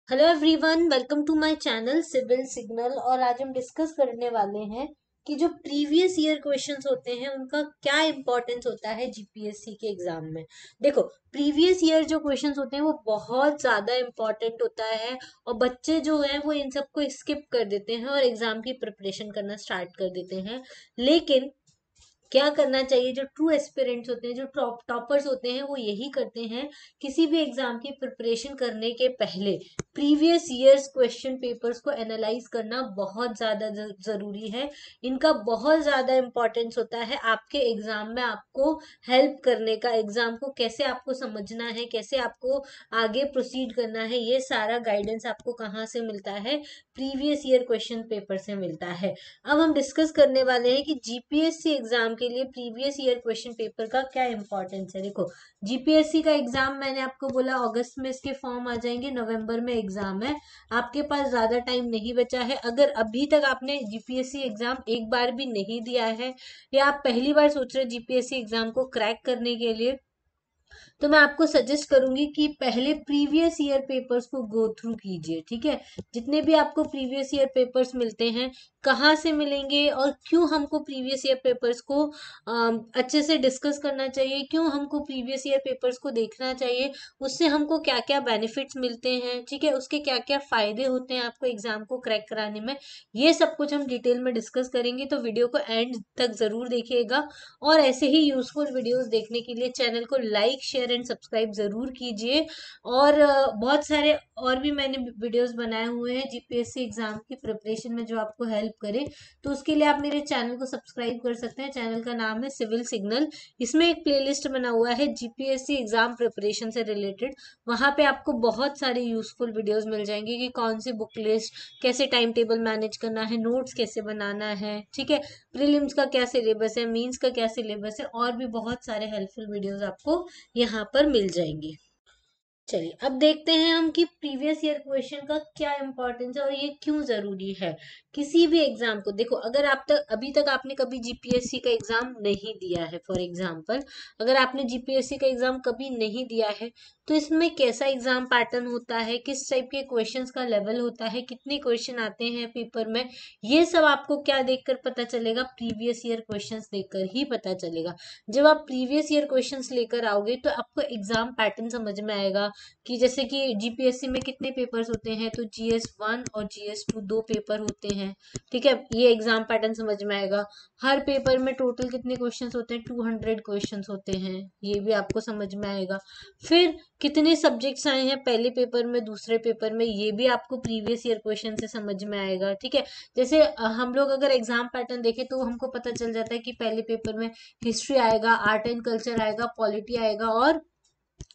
Hello everyone, welcome to my channel civil signal. और आज हम डिस्कस करने वाले हैं कि जो प्रीवियस ईयर क्वेश्चंस होते हैं उनका क्या इंपॉर्टेंस होता है जीपीएससी के एग्जाम में। देखो, प्रीवियस ईयर जो क्वेश्चंस होते हैं वो बहुत ज्यादा इंपॉर्टेंट होता है और बच्चे जो है वो इन सबको स्किप कर देते हैं और एग्जाम की प्रिपरेशन करना स्टार्ट कर देते हैं। लेकिन क्या करना चाहिए, जो ट्रू एस्पिरेंट्स होते हैं, जो टॉपर्स होते हैं, वो यही करते हैं। किसी भी एग्जाम की प्रिपरेशन करने के पहले प्रीवियस ईयर्स क्वेश्चन पेपर्स को एनालाइज करना बहुत ज्यादा जरूरी है। इनका बहुत ज्यादा इंपॉर्टेंस होता है आपके एग्जाम में आपको हेल्प करने का। एग्जाम को कैसे आपको समझना है, कैसे आपको आगे प्रोसीड करना है, ये सारा गाइडेंस आपको कहाँ से मिलता है? प्रीवियस ईयर क्वेश्चन पेपर से मिलता है। अब हम डिस्कस करने वाले हैं कि जीपीएससी एग्जाम के लिए प्रीवियस ईयर क्वेश्चन पेपर का क्या इंपॉर्टेंस है। देखो, जीपीएससी का एग्जाम मैंने आपको बोला अगस्त में इसके फॉर्म आ जाएंगे, नवंबर में एग्जाम है। आपके पास ज्यादा टाइम नहीं बचा है। अगर अभी तक आपने जीपीएससी एग्जाम एक बार भी नहीं दिया है या आप पहली बार सोच रहे जीपीएससी एग्जाम को क्रैक करने के लिए, तो मैं आपको सजेस्ट करूंगी कि पहले प्रीवियस ईयर पेपर्स को गो थ्रू कीजिए। ठीक है, जितने भी आपको प्रीवियस ईयर पेपर्स मिलते हैं, कहाँ से मिलेंगे और क्यों हमको प्रीवियस ईयर पेपर्स को अच्छे से डिस्कस करना चाहिए, क्यों हमको प्रीवियस ईयर पेपर्स को देखना चाहिए, उससे हमको क्या क्या बेनिफिट्स मिलते हैं, ठीक है, उसके क्या क्या फायदे होते हैं आपको एग्जाम को क्रैक कराने में, ये सब कुछ हम डिटेल में डिस्कस करेंगे। तो वीडियो को एंड तक जरूर देखिएगा। और ऐसे ही यूजफुल वीडियोस देखने के लिए चैनल को लाइक शेयर एंड सब्सक्राइब जरूर कीजिए। और बहुत सारे और भी मैंने वीडियोस बनाए हुए हैं जीपीएससी एग्जाम की प्रिपरेशन में जो आपको हेल्प करे। तो उसके लिए आप मेरे चैनल को सब्सक्राइब कर सकते हैं। चैनल का नाम है सिविल सिग्नल। इसमें एक प्लेलिस्ट बना हुआ है जीपीएससी एग्जाम प्रिपरेशन से रिलेटेड। वहां पे आपको बहुत सारे यूजफुल वीडियोस मिल जाएंगे कि कौन सी बुक लिस्ट, कैसे टाइम टेबल मैनेज करना है, नोट्स कैसे बनाना है, ठीक है, प्रीलिम्स का क्या सिलेबस है, मींस का क्या सिलेबस है, और भी बहुत सारे हेल्पफुल वीडियोस आपको यहाँ पर मिल जाएंगे। चलिए अब देखते हैं हम कि प्रीवियस ईयर क्वेश्चन का क्या इंपॉर्टेंस है और ये क्यों जरूरी है किसी भी एग्जाम को। देखो, अगर आप तक अभी तक आपने कभी जीपीएससी का एग्जाम नहीं दिया है, फॉर एग्जांपल अगर आपने जीपीएससी का एग्जाम कभी नहीं दिया है, तो इसमें कैसा एग्जाम पैटर्न होता है, किस टाइप के क्वेश्चंस का लेवल होता है, कितने क्वेश्चन आते हैं पेपर में, ये सब आपको क्या देखकर पता चलेगा? प्रीवियस ईयर क्वेश्चंस देखकर ही पता चलेगा। जब आप प्रीवियस ईयर क्वेश्चंस लेकर आओगे तो आपको एग्जाम पैटर्न समझ में आएगा कि जैसे कि जीपीएससी में कितने पेपर्स होते हैं, तो जीएस 1 और जीएस 2 दो पेपर होते हैं। ठीक है, ये एग्जाम पैटर्न समझ में आएगा। हर पेपर में टोटल कितने क्वेश्चंस होते हैं? 200 क्वेश्चंस होते हैं, ये भी आपको समझ में आएगा। फिर कितने सब्जेक्ट्स आए हैं पहले पेपर में, दूसरे पेपर में, ये भी आपको प्रीवियस ईयर क्वेश्चन से समझ में आएगा। ठीक है, जैसे हम लोग अगर एग्जाम पैटर्न देखें तो हमको पता चल जाता है कि पहले पेपर में हिस्ट्री आएगा, आर्ट एंड कल्चर आएगा, पॉलिटी आएगा और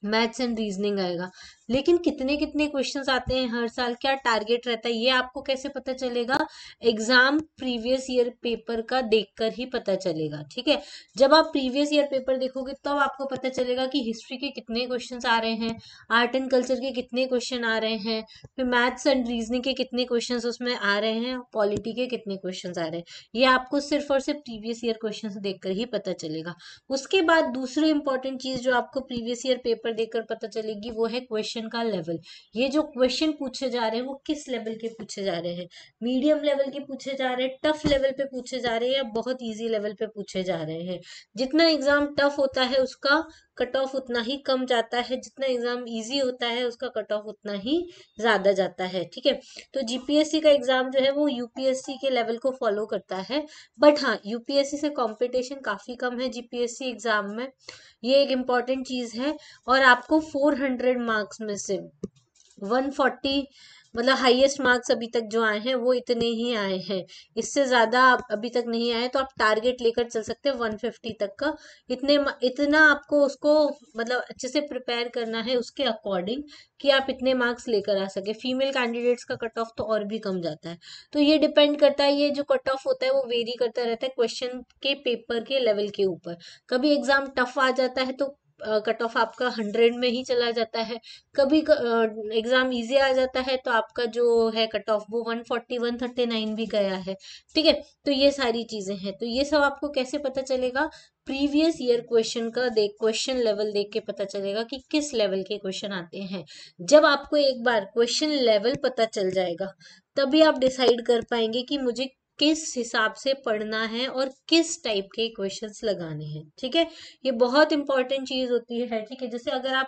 मैथ्स एंड रीजनिंग आएगा। लेकिन कितने कितने क्वेश्चंस आते हैं हर साल, क्या टारगेट रहता है, ये आपको कैसे पता चलेगा? एग्जाम प्रीवियस ईयर पेपर का देखकर ही पता चलेगा। ठीक है, जब आप प्रीवियस ईयर पेपर देखोगे तब आपको पता चलेगा कि हिस्ट्री के कितने क्वेश्चंस आ रहे हैं, आर्ट एंड कल्चर के कितने क्वेश्चन आ रहे हैं, फिर मैथ्स एंड रीजनिंग के कितने क्वेश्चंस उसमें आ रहे हैं, पॉलिटी के कितने क्वेश्चंस आ रहे हैं। ये आपको सिर्फ और सिर्फ प्रीवियस ईयर क्वेश्चन देखकर ही पता चलेगा। उसके बाद दूसरी इंपॉर्टेंट चीज जो आपको प्रीवियस ईयर पेपर देखकर पता चलेगी वो है क्वेश्चन का लेवल। ये जो क्वेश्चन पूछे जा रहे हैं वो किस लेवल के पूछे जा रहे हैं? मीडियम लेवल के पूछे जा रहे हैं, टफ लेवल पे पूछे जा रहे हैं, या बहुत इजी लेवल पे पूछे जा रहे हैं? जितना एग्जाम टफ होता है उसका कट ऑफ उतना ही कम जाता है, जितना एग्जाम इजी होता है उसका कट ऑफ उतना ही ज्यादा जाता है। ठीक है, तो जीपीएससी का एग्जाम जो है वो यूपीएससी के लेवल को फॉलो करता है। बट हाँ, यूपीएससी से कंपटीशन काफी कम है जीपीएससी एग्जाम में, ये एक इम्पॉर्टेंट चीज है। और आपको 400 मार्क्स में से 140, मतलब हाईएस्ट मार्क्स अभी तक जो आए हैं वो इतने ही आए हैं, इससे ज्यादा अभी तक नहीं आए। तो आप टारगेट लेकर चल सकते हैं 150 तक का। इतना आपको उसको मतलब अच्छे से प्रिपेयर करना है उसके अकॉर्डिंग कि आप इतने मार्क्स लेकर आ सके। फीमेल कैंडिडेट्स का कट ऑफ तो और भी कम जाता है। तो ये डिपेंड करता है, ये जो कट ऑफ होता है वो वेरी करता रहता है क्वेश्चन के पेपर के लेवल के ऊपर। कभी एग्जाम टफ आ जाता है तो कट ऑफ आपका 100 में ही चला जाता है, कभी एग्जाम इजी आ जाता है तो आपका जो है कट ऑफ वो 140 139 भी गया है। ठीक है, तो ये सारी चीजें हैं। तो ये सब आपको कैसे पता चलेगा? प्रीवियस ईयर क्वेश्चन का क्वेश्चन लेवल देख के पता चलेगा कि किस लेवल के क्वेश्चन आते हैं। जब आपको एक बार क्वेश्चन लेवल पता चल जाएगा तभी आप डिसाइड कर पाएंगे कि मुझे किस हिसाब से पढ़ना है और किस टाइप के क्वेश्चंस लगाने हैं। ठीक है, ये बहुत इंपॉर्टेंट चीज होती है। ठीक है, जैसे अगर आप,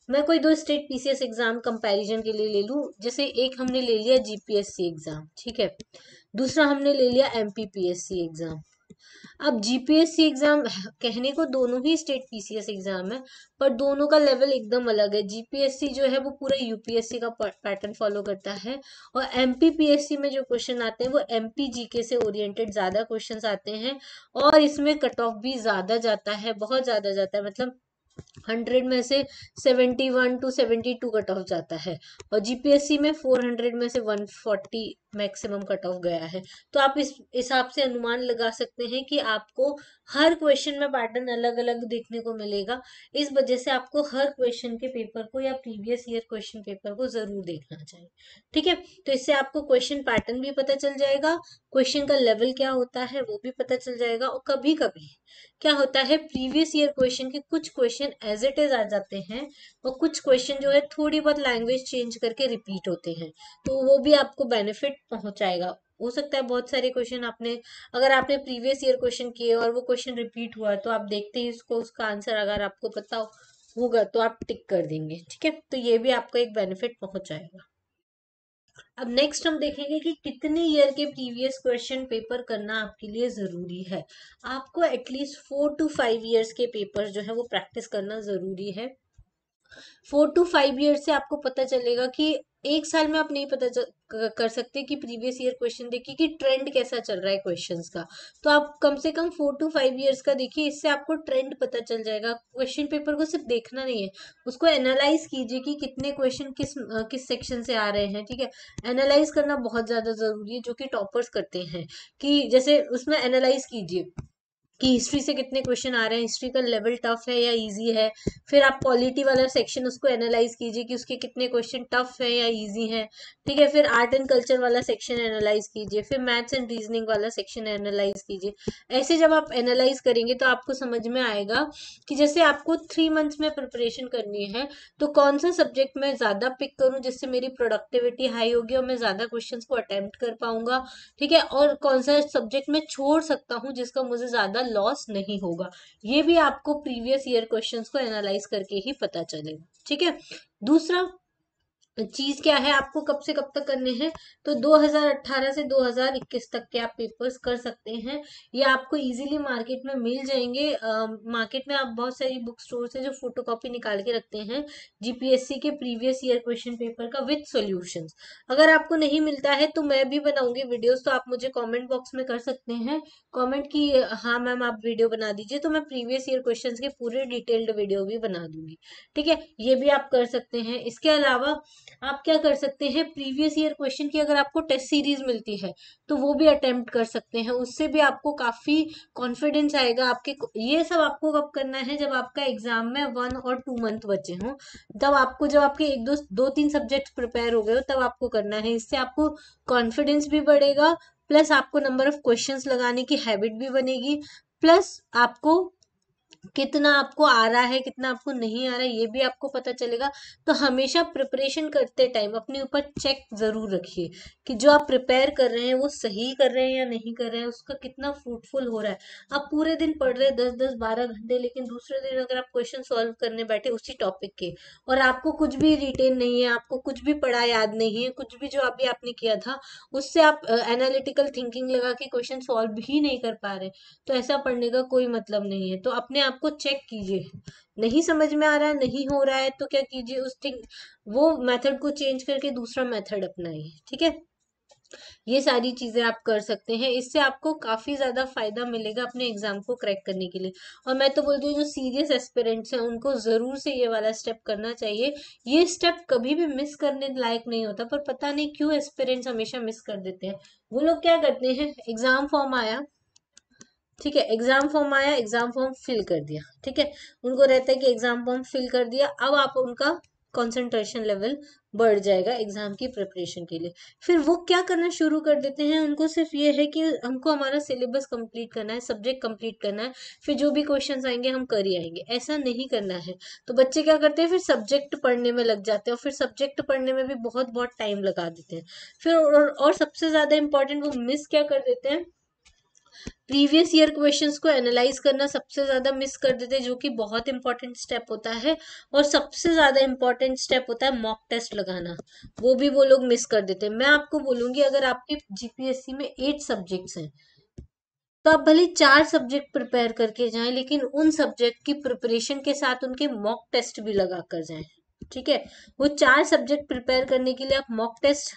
मैं कोई दो स्टेट पीसीएस एग्जाम कंपैरिजन के लिए ले लूं, जैसे एक हमने ले लिया जीपीएससी एग्जाम, ठीक है, दूसरा हमने ले लिया एमपीपीएससी एग्जाम। अब जीपीएससी एग्जाम कहने को दोनों ही स्टेट पीसीएस एग्जाम है, पर दोनों का लेवल एकदम अलग है। जीपीएससी जो है वो पूरा यूपीएससी का पैटर्न फॉलो करता है, और एमपीपीएससी में जो क्वेश्चन आते हैं वो एमपी जीके से ओरिएंटेड ज्यादा क्वेश्चंस आते हैं, और इसमें कट ऑफ भी ज्यादा जाता है, बहुत ज्यादा जाता है, मतलब 100 में से 71 to 72 कट ऑफ जाता है, और जीपीएससी में 400 में से 140 मैक्सिमम कट ऑफ गया है। तो आप इस हिसाब से अनुमान लगा सकते हैं कि आपको हर क्वेश्चन में पैटर्न अलग अलग देखने को मिलेगा। इस वजह से आपको हर क्वेश्चन के पेपर को या प्रीवियस ईयर क्वेश्चन पेपर को जरूर देखना चाहिए। ठीक है, तो इससे आपको क्वेश्चन पैटर्न भी पता चल जाएगा, क्वेश्चन का लेवल क्या होता है वो भी पता चल जाएगा, और कभी कभी क्या होता है, प्रीवियस ईयर क्वेश्चन के कुछ क्वेश्चन एज इट इज आ जाते हैं, और कुछ क्वेश्चन जो है थोड़ी बहुत लैंग्वेज चेंज करके रिपीट होते हैं, तो वो भी आपको बेनिफिट पहुंचाएगा। हो सकता है बहुत सारे क्वेश्चन आपने, अगर आपने प्रीवियस ईयर क्वेश्चन किए और वो क्वेश्चन रिपीट हुआ, तो आप देखते ही उसको, उसका आंसर अगर आपको पता होगा तो आप टिक कर देंगे। ठीक है, तो ये भी आपको एक बेनिफिट पहुंचाएगा। अब नेक्स्ट हम देखेंगे कि कितने ईयर के प्रीवियस क्वेश्चन पेपर करना आपके लिए जरूरी है। आपको एटलीस्ट 4 to 5 ईयर्स के पेपर जो है वो प्रैक्टिस करना जरूरी है। 4 to 5 ईयर से आपको पता चलेगा कि एक साल में आप नहीं कर सकते कि प्रीवियस ईयर क्वेश्चन देखिए कि ट्रेंड कैसा चल रहा है क्वेश्चंस का, तो आप कम से कम 4 to 5 ईयर्स का देखिए, इससे आपको ट्रेंड पता चल जाएगा। क्वेश्चन पेपर को सिर्फ देखना नहीं है, उसको एनालाइज कीजिए कि कितने क्वेश्चन किस सेक्शन से आ रहे हैं। ठीक है, एनालाइज करना बहुत ज्यादा जरूरी है, जो कि टॉपर्स करते हैं, कि जैसे उसमें एनालाइज कीजिए कि हिस्ट्री से कितने क्वेश्चन आ रहे हैं, हिस्ट्री का लेवल टफ है या इजी है। फिर आप पॉलिटी वाला सेक्शन उसको एनालाइज कीजिए कि उसके कितने क्वेश्चन टफ है या इजी है। ठीक है, फिर आर्ट एंड कल्चर वाला सेक्शन एनालाइज कीजिए, फिर मैथ्स एंड रीजनिंग वाला सेक्शन एनालाइज कीजिए। ऐसे जब आप एनालाइज करेंगे तो आपको समझ में आएगा कि जैसे आपको 3 मंथ्स में प्रिपरेशन करनी है, तो कौन सा सब्जेक्ट मैं ज्यादा पिक करूं जिससे मेरी प्रोडक्टिविटी हाई होगी और मैं ज्यादा क्वेश्चन को अटेम्प्ट कर पाऊंगा। ठीक है, और कौन सा सब्जेक्ट मैं छोड़ सकता हूँ जिसका मुझे ज्यादा लॉस नहीं होगा, ये भी आपको प्रीवियस ईयर क्वेश्चंस को एनालाइज करके ही पता चलेगा। ठीक है, दूसरा चीज क्या है, आपको कब से कब तक करने हैं, तो 2018 से 2021 तक के आप पेपर्स कर सकते हैं। ये आपको इजीली मार्केट में मिल जाएंगे। मार्केट में आप बहुत सारी बुक स्टोर से जो फोटोकॉपी निकाल के रखते हैं जीपीएससी के प्रीवियस ईयर क्वेश्चन पेपर का विद सॉल्यूशंस। अगर आपको नहीं मिलता है तो मैं भी बनाऊंगी वीडियोस, तो आप मुझे कमेंट बॉक्स में कर सकते हैं कमेंट की, हाँ मैम आप वीडियो बना दीजिए, तो मैं प्रीवियस ईयर क्वेश्चंस के पूरे डिटेल्ड वीडियो भी बना दूंगी। ठीक है, ये भी आप कर सकते हैं। इसके अलावा आप क्या कर सकते हैं, प्रीवियस ईयर क्वेश्चन की अगर आपको टेस्ट सीरीज मिलती है तो वो भी अटेम्प्ट कर सकते हैं, उससे भी आपको काफी कॉन्फिडेंस आएगा आपके। ये सब आपको कब करना है, जब आपका एग्जाम में 1 और 2 मंथ बचे हों, तब आपको, जब आपके एक दो दो तीन सब्जेक्ट प्रिपेयर हो गए हो तब आपको करना है। इससे आपको कॉन्फिडेंस भी बढ़ेगा, प्लस आपको नंबर ऑफ क्वेश्चंस लगाने की हैबिट भी बनेगी, प्लस आपको कितना आपको आ रहा है कितना आपको नहीं आ रहा है ये भी आपको पता चलेगा। तो हमेशा प्रिपरेशन करते टाइम अपने ऊपर चेक जरूर रखिए कि जो आप प्रिपेयर कर रहे हैं वो सही कर रहे हैं या नहीं कर रहे हैं, उसका कितना फ्रूटफुल हो रहा है। आप पूरे दिन पढ़ रहे हैं 10-10 12 घंटे, लेकिन दूसरे दिन अगर आप क्वेश्चन सॉल्व करने बैठे उसी टॉपिक के, और आपको कुछ भी रिटेन नहीं है, आपको कुछ भी पढ़ा याद नहीं है, कुछ भी जो अभी आपने किया था उससे आप एनालिटिकल थिंकिंग लगा के क्वेश्चन सॉल्व ही नहीं कर पा रहे, तो ऐसा पढ़ने का कोई मतलब नहीं है। तो अपने आप को चेक कीजिए, नहीं समझ में आ रहा है, नहीं हो रहा है, तो क्या कीजिए, उस थिंग वो मेथड को चेंज करके दूसरा मेथड अपनाइए। ठीक है, ये सारी चीजें आप कर सकते हैं, इससे आपको काफी ज्यादा फायदा मिलेगा अपने एग्जाम को क्रैक करने के लिए। और मैं तो बोलती हूँ जो सीरियस एस्पिरेंट्स हैं उनको जरूर से ये वाला स्टेप करना चाहिए। ये स्टेप कभी भी मिस करने लायक नहीं होता, पर पता नहीं क्यों एस्पिरेंट्स हमेशा मिस कर देते हैं। वो लोग क्या करते हैं, एग्जाम फॉर्म आया, ठीक है, एग्जाम फॉर्म आया, एग्जाम फॉर्म फिल कर दिया, ठीक है, उनको रहता है कि एग्जाम फॉर्म फिल कर दिया, अब आप उनका कंसंट्रेशन लेवल बढ़ जाएगा एग्जाम की प्रिपरेशन के लिए। फिर वो क्या करना शुरू कर देते हैं, उनको सिर्फ ये है कि हमको हमारा सिलेबस कंप्लीट करना है, सब्जेक्ट कंप्लीट करना है, फिर जो भी क्वेश्चंस आएंगे हम कर ही आएंगे, ऐसा नहीं करना है। तो बच्चे क्या करते हैं, फिर सब्जेक्ट पढ़ने में लग जाते हैं, और फिर सब्जेक्ट पढ़ने में भी बहुत बहुत टाइम लगा देते हैं। फिर और सबसे ज्यादा इंपॉर्टेंट वो मिस क्या कर देते हैं, प्रीवियस ईयर क्वेश्चंस को एनालाइज करना सबसे ज्यादा मिस कर देते हैं, जो कि बहुत इंपॉर्टेंट स्टेप होता है। और सबसे ज्यादा इंपॉर्टेंट स्टेप होता है मॉक टेस्ट लगाना, वो भी वो लोग मिस कर देते हैं। मैं आपको बोलूंगी, अगर आपके जीपीएससी में 8 सब्जेक्ट्स हैं, तो आप भले 4 सब्जेक्ट प्रिपेयर करके जाएं, लेकिन उन सब्जेक्ट की प्रिपरेशन के साथ उनके मॉक टेस्ट भी लगा कर जाएं। ठीक है, वो 4 सब्जेक्ट प्रिपेयर करने के लिए आप मॉक टेस्ट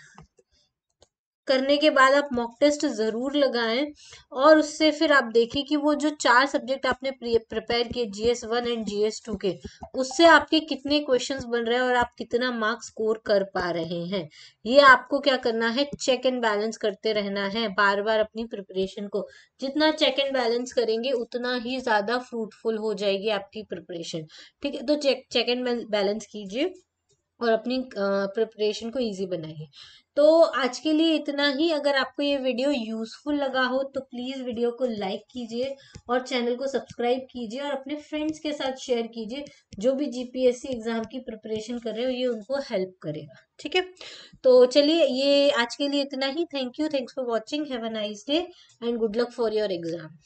करने के बाद आप मॉक टेस्ट जरूर लगाएं, और उससे फिर आप देखें कि वो जो 4 सब्जेक्ट आपने प्रिपेयर किए, GS1 एंड GS2 के, उससे आपके कितने क्वेश्चंस बन रहे हैं और आप कितना मार्क्स स्कोर कर पा रहे हैं। ये आपको क्या करना है, चेक एंड बैलेंस करते रहना है बार बार अपनी प्रिपरेशन को। जितना चेक एंड बैलेंस करेंगे उतना ही ज्यादा फ्रूटफुल हो जाएगी आपकी प्रिपरेशन। ठीक है, तो चेक एंड बैलेंस कीजिए और अपनी प्रिपरेशन को इजी बनाइए। तो आज के लिए इतना ही। अगर आपको ये वीडियो यूजफुल लगा हो तो प्लीज वीडियो को लाइक कीजिए और चैनल को सब्सक्राइब कीजिए, और अपने फ्रेंड्स के साथ शेयर कीजिए, जो भी जीपीएससी एग्जाम की प्रिपरेशन कर रहे हो, ये उनको हेल्प करेगा। ठीक है, तो चलिए, ये आज के लिए इतना ही। Thank you, thanks for watching, have a nice day and good luck for your exam.